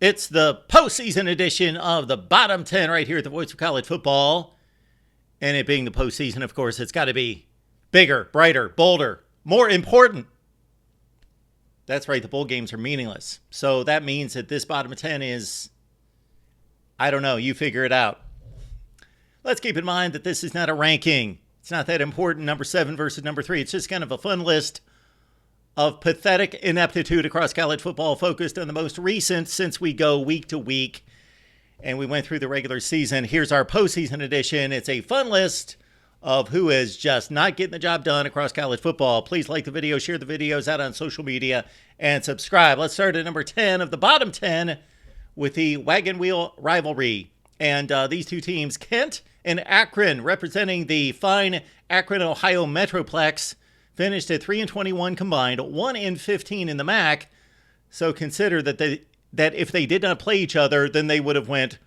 It's the postseason edition of the Bottom 10 right here at the Voice of College Football. And it being the postseason, of course, it's got to be bigger, brighter, bolder, more important. That's right, the bowl games are meaningless. So that means that this Bottom 10 is, I don't know, you figure it out. Let's keep in mind that this is not a ranking. It's not that important, number 7 versus number 3. It's just kind of a fun list of pathetic ineptitude across college football focused on the most recent since we go week to week and we went through the regular season. Here's our postseason edition. It's a fun list of who is just not getting the job done across college football. Please like the video, share the videos out on social media, and subscribe. Let's start at number 10 of the Bottom 10 with the wagon wheel rivalry. And these two teams, Kent and Akron, representing the fine Akron, Ohio Metroplex, finished at 3-21 combined, 1-15 in the MAC. So consider that if they did not play each other, then they would have went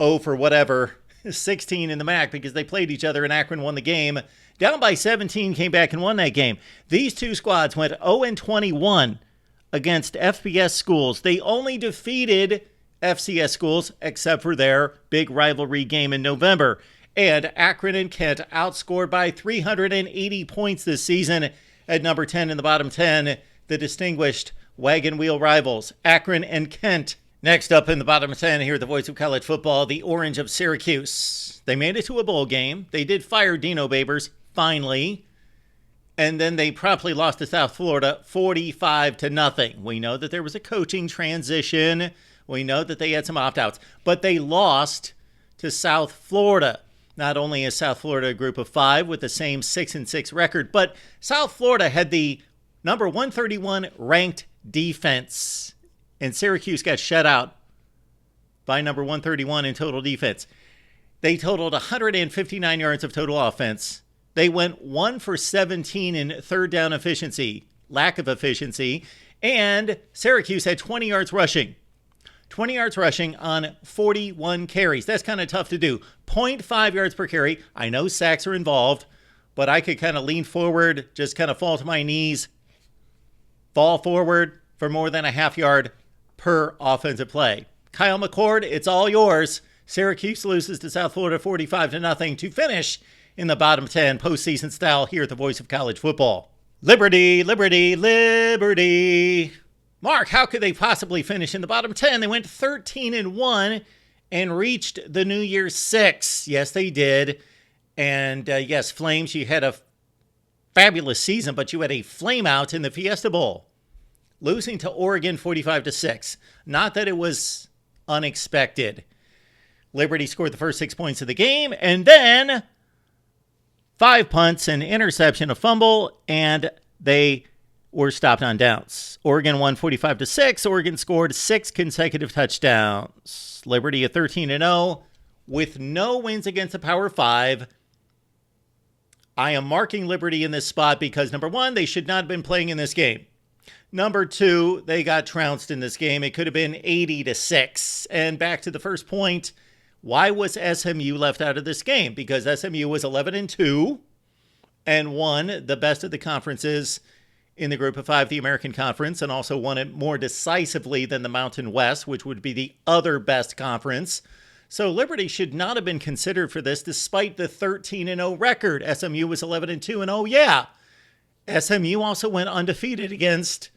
0 for whatever, 16 in the MAC because they played each other and Akron won the game. Down by 17, came back and won that game. These two squads went 0-21 against FBS schools. They only defeated FCS schools except for their big rivalry game in November. And Akron and Kent outscored by 380 points this season. At number 10 in the Bottom 10, the distinguished wagon wheel rivals, Akron and Kent. Next up in the Bottom 10 here at the Voice of College Football, the Orange of Syracuse. They made it to a bowl game. They did fire Dino Babers, finally. And then they promptly lost to South Florida 45-0. We know that there was a coaching transition. We know that they had some opt-outs. But they lost to South Florida. Not only is South Florida a group of 5 with the same 6-6 record, but South Florida had the number 131 ranked defense. And Syracuse got shut out by number 131 in total defense. They totaled 159 yards of total offense. They went 1 for 17 in third down efficiency, lack of efficiency. And Syracuse had 20 yards rushing. 20 yards rushing on 41 carries. That's kind of tough to do. 0.5 yards per carry. I know sacks are involved, but I could kind of lean forward, just kind of fall to my knees, fall forward for more than a half yard per offensive play. Kyle McCord, it's all yours. Syracuse loses to South Florida 45-0 to finish in the Bottom 10 postseason style here at the Voice of College Football. Liberty, liberty, liberty. Mark, how could they possibly finish in the Bottom 10? They went 13-1 and reached the New Year's 6. Yes, they did. And yes, Flames, you had a fabulous season, but you had a flame out in the Fiesta Bowl, losing to Oregon 45-6. Not that it was unexpected. Liberty scored the first 6 points of the game, and then 5 punts, an interception, a fumble, and they were stopped on downs. Oregon won 45-6. Oregon scored 6 consecutive touchdowns. Liberty at 13-0 with no wins against the Power 5. I am marking Liberty in this spot because, number 1, they should not have been playing in this game. Number 2, they got trounced in this game. It could have been 80-6. And back to the first point, why was SMU left out of this game? Because SMU was 11-2 and won the best of the conferences in the group of 5, the American Conference, and also won it more decisively than the Mountain West, which would be the other best conference. So Liberty should not have been considered for this, despite the 13-0 record. SMU was 11-2, and oh yeah, SMU also went undefeated against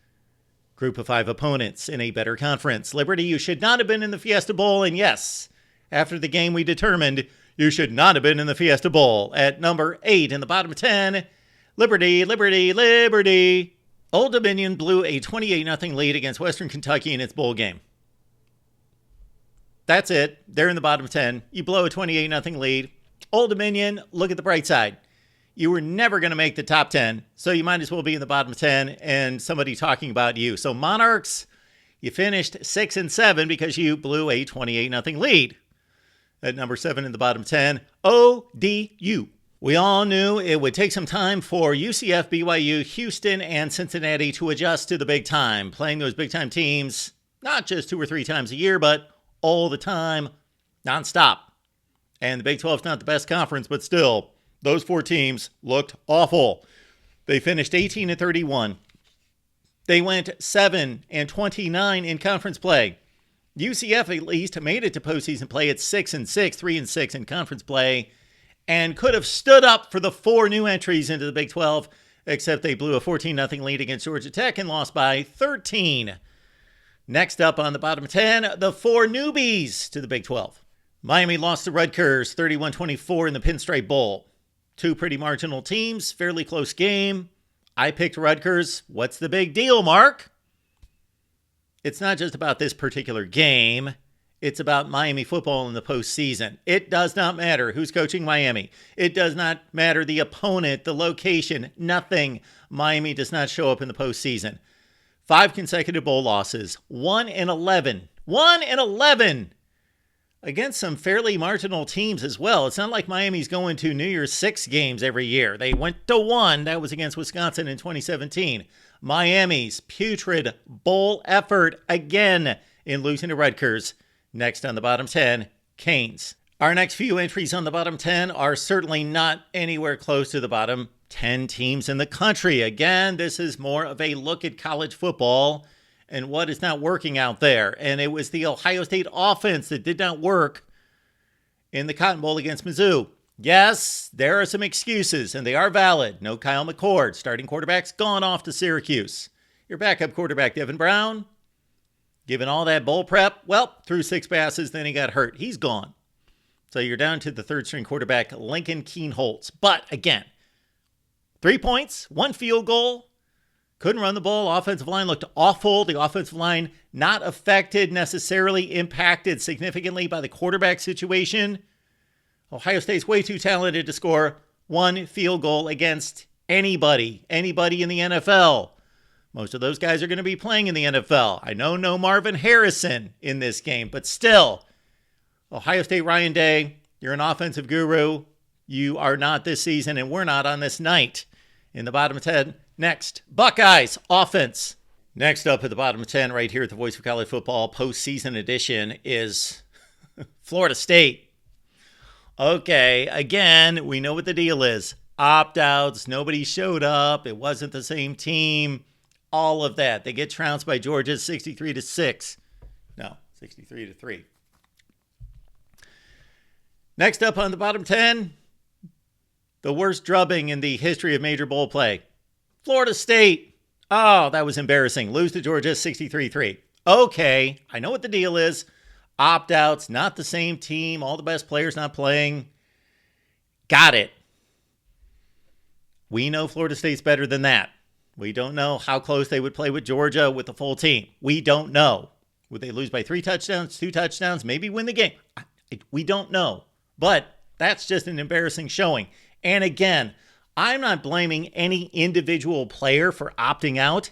group of 5 opponents in a better conference. Liberty, you should not have been in the Fiesta Bowl, and yes, after the game we determined you should not have been in the Fiesta Bowl. At number 8 in the Bottom 10, Liberty, liberty, liberty. Old Dominion blew a 28-0 lead against Western Kentucky in its bowl game. That's it. They're in the Bottom 10. You blow a 28-0 lead. Old Dominion, look at the bright side. You were never going to make the top 10, so you might as well be in the Bottom 10 and somebody talking about you. So Monarchs, you finished 6-7 because you blew a 28-0 lead. At number 7 in the Bottom 10, ODU. We all knew it would take some time for UCF, BYU, Houston, and Cincinnati to adjust to the big time, playing those big time teams not just 2 or 3 times a year, but all the time, nonstop. And the Big 12 is not the best conference, but still, those 4 teams looked awful. They finished 18-31. They went 7-29 in conference play. UCF at least made it to postseason play at 6-6, 3-6 in conference play, and could have stood up for the 4 new entries into the Big 12, except they blew a 14-0 lead against Georgia Tech and lost by 13. Next up on the bottom 10, the 4 newbies to the Big 12. Miami lost to Rutgers 31-24 in the Pinstripe Bowl. 2 pretty marginal teams, fairly close game. I picked Rutgers. What's the big deal, Mark? It's not just about this particular game. It's about Miami football in the postseason. It does not matter who's coaching Miami. It does not matter the opponent, the location, nothing. Miami does not show up in the postseason. 5 consecutive bowl losses, 1-11. 1-11 against some fairly marginal teams as well. It's not like Miami's going to New Year's 6 games every year. They went to 1. That was against Wisconsin in 2017. Miami's putrid bowl effort again in losing to Rutgers. Next on the bottom 10, Canes. Our next few entries on the bottom 10 are certainly not anywhere close to the bottom 10 teams in the country. Again, this is more of a look at college football and what is not working out there. And it was the Ohio State offense that did not work in the Cotton Bowl against Mizzou. Yes, there are some excuses, and they are valid. No Kyle McCord. Starting quarterback's gone off to Syracuse. Your backup quarterback, Devin Brown, given all that bowl prep, well, threw 6 passes, then he got hurt. He's gone. So you're down to the third-string quarterback, Lincoln Keenholz. But again, 3 points, 1 field goal. Couldn't run the ball. Offensive line looked awful. The offensive line not affected, necessarily impacted significantly by the quarterback situation. Ohio State's way too talented to score 1 field goal against anybody in the NFL. Most of those guys are going to be playing in the NFL. I know no Marvin Harrison in this game, but still, Ohio State Ryan Day, you're an offensive guru. You are not this season, and we're not on this night. In the bottom 10, next, Buckeyes offense. Next up at the bottom 10 right here at the Voice of College Football postseason edition is Florida State. Okay, again, we know what the deal is. Opt-outs, nobody showed up, it wasn't the same team, all of that. They get trounced by Georgia 63-6. No, 63-3. Next up on the bottom 10, the worst drubbing in the history of major bowl play. Florida State. Oh, that was embarrassing. Lose to Georgia 63-3. Okay, I know what the deal is. Opt-outs, not the same team, all the best players not playing. Got it. We know Florida State's better than that. We don't know how close they would play with Georgia with the full team. We don't know. Would they lose by 3 touchdowns, 2 touchdowns, maybe win the game? We don't know. But that's just an embarrassing showing. And again, I'm not blaming any individual player for opting out.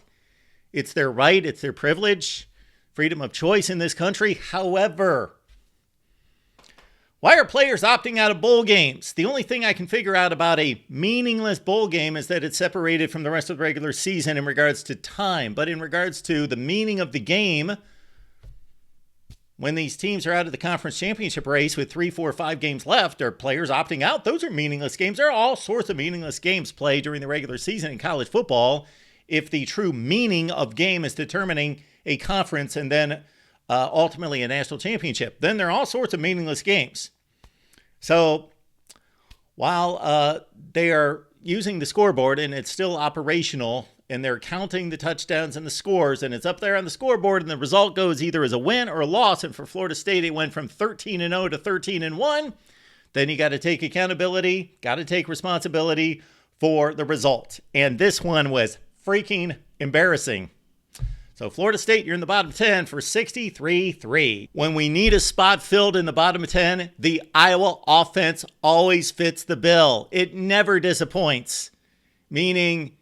It's their right. It's their privilege. Freedom of choice in this country. However, why are players opting out of bowl games? The only thing I can figure out about a meaningless bowl game is that it's separated from the rest of the regular season in regards to time. But in regards to the meaning of the game, when these teams are out of the conference championship race with 3, 4, 5 games left, are players opting out? Those are meaningless games. There are all sorts of meaningless games played during the regular season in college football. If the true meaning of game is determining a conference and then ultimately a national championship, then there are all sorts of meaningless games. So while they are using the scoreboard and it's still operational and they're counting the touchdowns and the scores and it's up there on the scoreboard and the result goes either as a win or a loss, and for Florida State it went from 13-0 to 13-1, then you got to take accountability, got to take responsibility for the result. And this one was freaking embarrassing. So Florida State, you're in the bottom 10 for 63-3. When we need a spot filled in the bottom 10, the Iowa offense always fits the bill. It never disappoints, meaning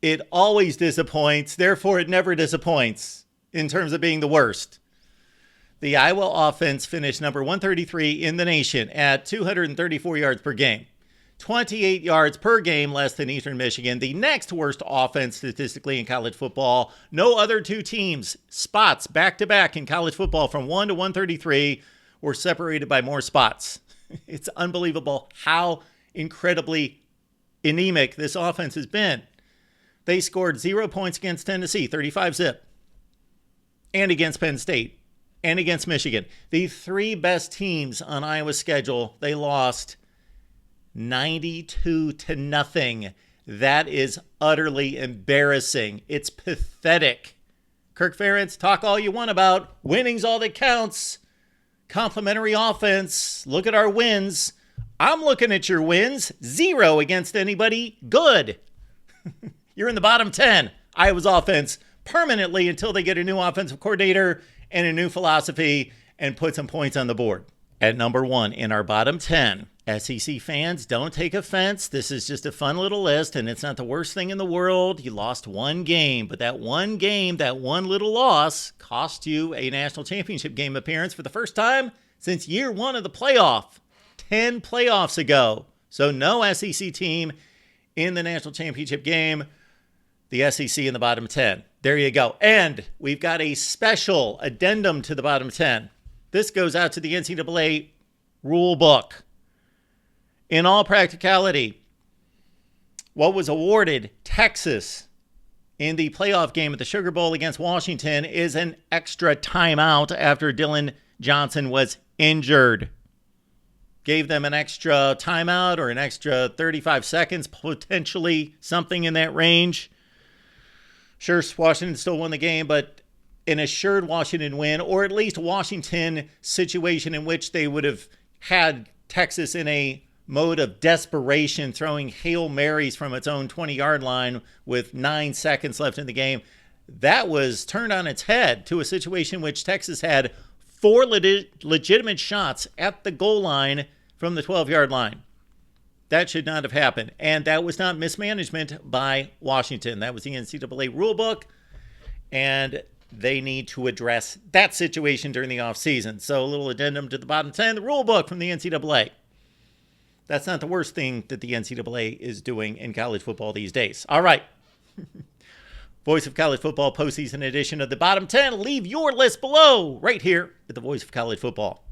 it always disappoints. Therefore, it never disappoints in terms of being the worst. The Iowa offense finished number 133 in the nation at 234 yards per game. 28 yards per game less than Eastern Michigan, the next worst offense statistically in college football. No other 2 teams, spots back-to-back in college football from 1 to 133 were separated by more spots. It's unbelievable how incredibly anemic this offense has been. They scored 0 points against Tennessee, 35-zip, and against Penn State, and against Michigan. The three best teams on Iowa's schedule, they lost 92-0. That is utterly embarrassing. It's pathetic. Kirk Ferentz, talk all you want about winning's all that counts. Complimentary offense. Look at our wins. I'm looking at your wins. 0 against anybody good. You're in the bottom 10. Iowa's offense permanently until they get a new offensive coordinator and a new philosophy and put some points on the board. At number 1 in our bottom 10, SEC fans, don't take offense. This is just a fun little list, and it's not the worst thing in the world. You lost one game, but that one game, that one little loss, cost you a national championship game appearance for the first time since year 1 of the playoff, 10 playoffs ago. So no SEC team in the national championship game. The SEC in the bottom 10. There you go. And we've got a special addendum to the bottom 10. This goes out to the NCAA rule book. In all practicality, what was awarded Texas in the playoff game at the Sugar Bowl against Washington is an extra timeout after Dylan Johnson was injured. Gave them an extra timeout or an extra 35 seconds, potentially something in that range. Sure, Washington still won the game, but an assured Washington win, or at least Washington situation in which they would have had Texas in a mode of desperation, throwing Hail Marys from its own 20-yard line with 9 seconds left in the game. That was turned on its head to a situation in which Texas had 4 legitimate shots at the goal line from the 12-yard line. That should not have happened. And that was not mismanagement by Washington. That was the NCAA rulebook. And they need to address that situation during the offseason. So a little addendum to the bottom 10, the rulebook from the NCAA. That's not the worst thing that the NCAA is doing in college football these days. All right. Voice of College Football postseason edition of the bottom 10. Leave your list below right here at the Voice of College Football.